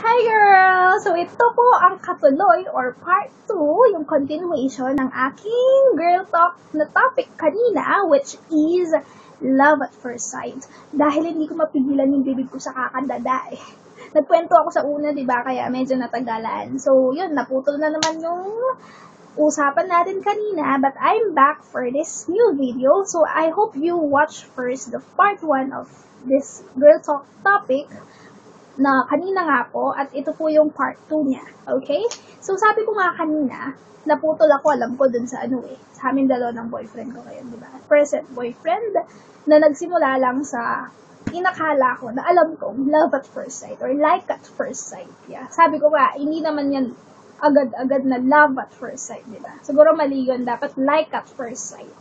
Hi girl! So ito po ang katuloy or part 2, yung continuation ng aking girl talk na topic kanina, which is love at first sight. Dahil hindi ko mapigilan yung bibig ko sa kakandada eh. Nagkwento ako sa una, diba? Kaya medyo natagalan. So yun, naputol na naman yung usapan natin kanina, but I'm back for this new video. So I hope you watch first the part 1 of this girl talk topic na kanina nga po, at ito po yung part 2 niya. Okay? So, sabi ko nga kanina, naputol ako, alam ko dun sa sa amin dalawa ng boyfriend ko ngayon, di ba? Present boyfriend, na nagsimula lang sa inakala ko, na alam kong love at first sight, or like at first sight. Yeah. Sabi ko nga, hindi naman yan agad-agad na love at first sight, di ba? Siguro mali yun, dapat like at first sight.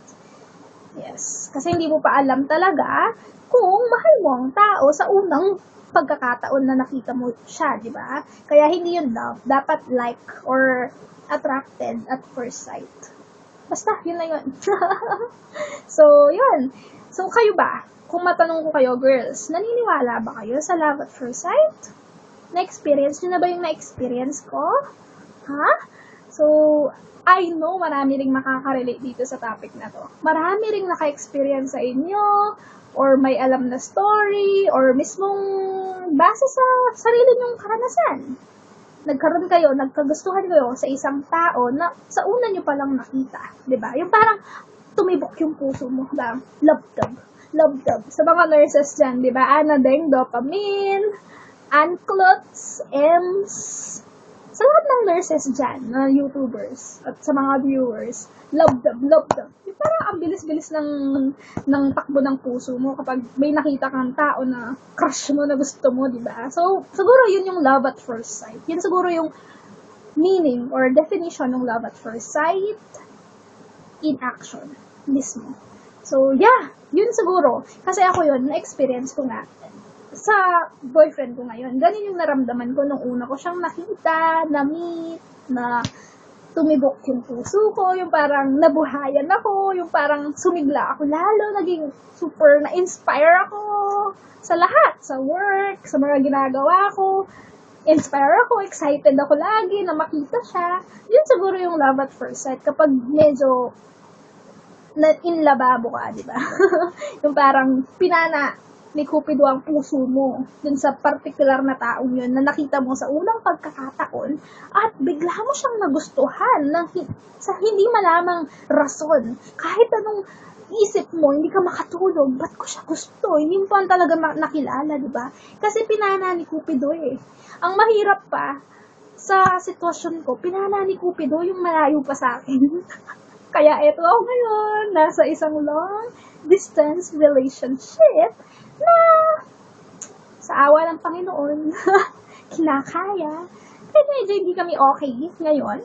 Yes. Kasi hindi mo pa alam talaga kung mahal mo ang tao sa unang pagkakataon na nakita mo siya, di ba? Kaya hindi yun love. Dapat like or attracted at first sight. Basta, yun na yun. So, yun. So, kayo ba? Kung matanong ko kayo, girls, naniniwala ba kayo sa love at first sight? Na-experience nyo na ba yung na-experience ko? Ha? So, I know marami ring makaka-relate dito sa topic na to. Marami ring naka-experience sa inyo, or may alam na story, or mismong base sa sarili nyong karanasan. Nagkaroon kayo, nagkagustuhan kayo sa isang tao na sa una nyo palang nakita. Diba? Yung parang tumibok yung puso mo. Diba? Love dog. Love dog. Sa mga nurses dyan, diba? Anadeng, dopamine, Anclots, Ems, sa lahat ng nurses dyan, na YouTubers, at sa mga viewers, love them, love them. Yung parang ang bilis-bilis ng takbo ng puso mo kapag may nakita kang tao na crush mo, na gusto mo, diba? So, siguro yun yung love at first sight. Yun siguro yung meaning or definition ng love at first sight in action mismo. So, yeah, yun siguro. Kasi ako yun, na-experience ko nga sa boyfriend ko ngayon. Ganun yung naramdaman ko nung una ko siyang nakita, na-meet, na tumibok yung puso ko, yung parang nabuhayan ako, yung parang sumigla ako lalo, naging super na-inspire ako sa lahat, sa work, sa mga ginagawa ko. Inspire ako, excited ako lagi na makita siya. Yun siguro yung love at first sight kapag medyo in-lababo ka, di ba? Yung parang pinana ni Cupido ang puso mo dun sa particular na taong yun na nakita mo sa unang pagkakataon at bigla mo siyang nagustuhan sa hindi malamang rason. Kahit anong isip mo, hindi ka makatulog, ba't ko siya gusto? Hindi mo pa talaga nakilala, di ba? Kasi pinana ni Cupido eh. Ang mahirap pa, sa sitwasyon ko, pinana ni Cupido yung malayo pa sa akin. Kaya eto ako ngayon, nasa isang long distance relationship na sa awa ng Panginoon, kinakaya. Pero medyo hindi kami okay ngayon.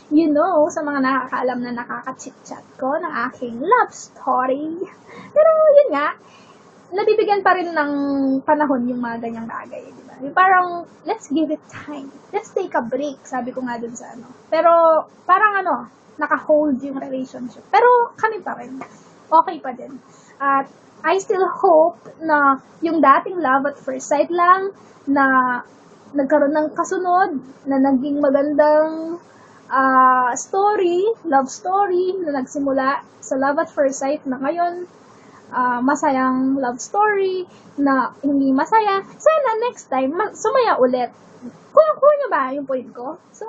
You know, sa mga nakakaalam na nakaka-chit-chat ko ng aking love story. Pero yun nga, nabibigyan pa rin ng panahon yung mga ganyang bagay. Diba? Yung parang, let's give it time. Let's take a break, sabi ko nga dun sa Pero parang naka-hold yung relationship. Pero kami pa rin. Okay pa din. At I still hope na yung dating love at first sight lang na nagkaroon ng kasunod, na naging magandang love story, na nagsimula sa love at first sight na ngayon masayang love story, na hindi masaya. Sana next time, sumaya ulit. Kuha nyo ba yung point ko? So,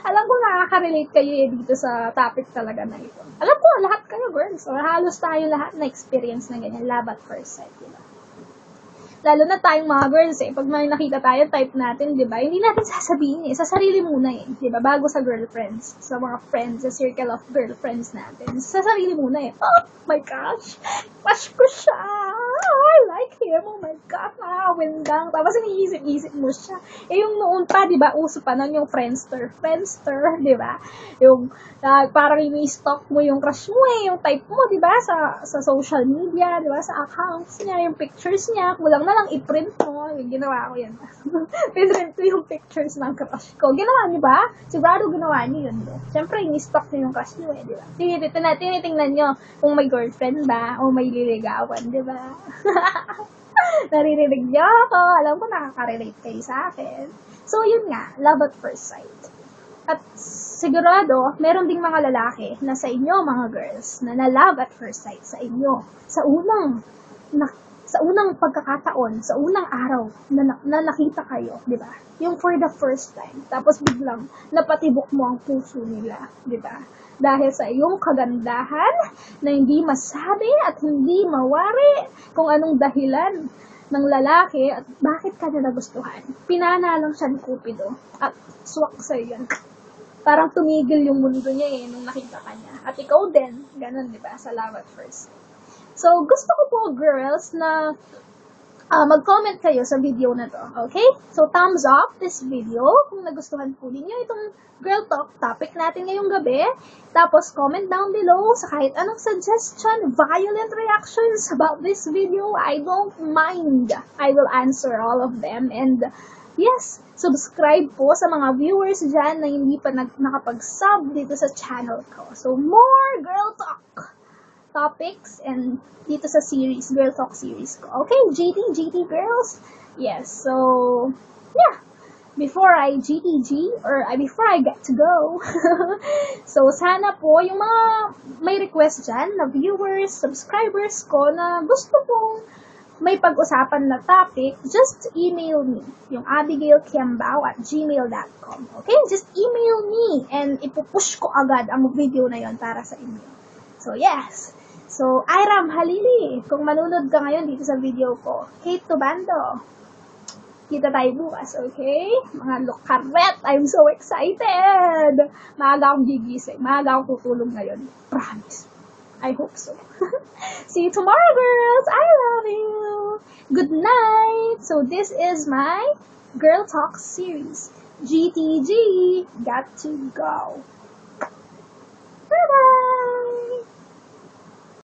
alam ko nakaka-relate kayo dito sa topic talaga na ito. Alam ko, lahat kayo, girls. Or halos tayo lahat na experience na ganyan. Love at first sight, diba? Lalo na tayong mga girls pag may nakita tayo, type natin, diba? Hindi natin sasabihin sa sarili muna diba? Bago sa girlfriends, sa mga friends, sa circle of girlfriends natin. Sa sarili muna oh my gosh, crush ko siya. I like him. Oh my God, nakakawindang. Tapos iniisip-isip mo siya. Yung noon pa, di ba, uso pa nun yung Friendster, di ba? Yung parang ini-stalk mo yung crush mo yung type mo, di ba, sa social media, di ba, sa accounts niya, yung pictures niya, kulang na lang i-print mo. Yung ginawa ko yan. Pinrint ko yung pictures ng crush ko. Ginawa niyo ba? Sigurado ginawa niyo yun. Siyempre, ini-stalk niyo yung crush niyo di ba? Tinitingnan niyo kung may girlfriend ba o may liligawan, di ba? Naririnig niyo ako. Alam ko nakaka-relate kayo sa akin. So, yun nga, love at first sight. At sigurado, meron ding mga lalaki na sa inyo, mga girls, na love at first sight sa inyo. Sa unang pagkakataon, sa unang araw na nakita kayo, di ba? Yung for the first time. Tapos biglang napatibok mo ang puso nila, di ba? Dahil sa iyong kagandahan na hindi masabi at hindi mawari kung anong dahilan ng lalaki at bakit ka na nagustuhan. Pinana lang siya ni Cupido at swak sa'yo yan. Parang tumigil yung mundo niya nung nakita ka niya. At ikaw din, ganun, di ba? Sa love at first sight. So, gusto ko po, girls, na mag-comment kayo sa video na to, okay? So, thumbs up this video kung nagustuhan po ninyo itong girl talk topic natin ngayong gabi. Tapos, comment down below sa kahit anong suggestion, violent reactions about this video. I don't mind. I will answer all of them. And, yes, subscribe po sa mga viewers dyan na hindi pa nakapag-sub dito sa channel ko. So, more girl talk topics and dito sa series, Girl Talk series ko. Okay, GT girls? Yes, so, yeah. Before I before I get to go. So, sana po, yung mga may request dyan na viewers, subscribers ko na gusto pong may pag-usapan na topic, just email me. Yung abigailkiambao@gmail.com. Okay? Just email me and ipupush ko agad ang video na yon para sa inyo. So, yes. So, Iram Halili, kung manunod ka ngayon dito sa video ko, Kate Tobando, kita tayo bukas, okay? Mga lokaret, I'm so excited! Maaga akong gigising, maaga akong tutulong ngayon. Promise. I hope so. See you tomorrow, girls! I love you! Good night! So, this is my Girl Talk series. GTG, got to go.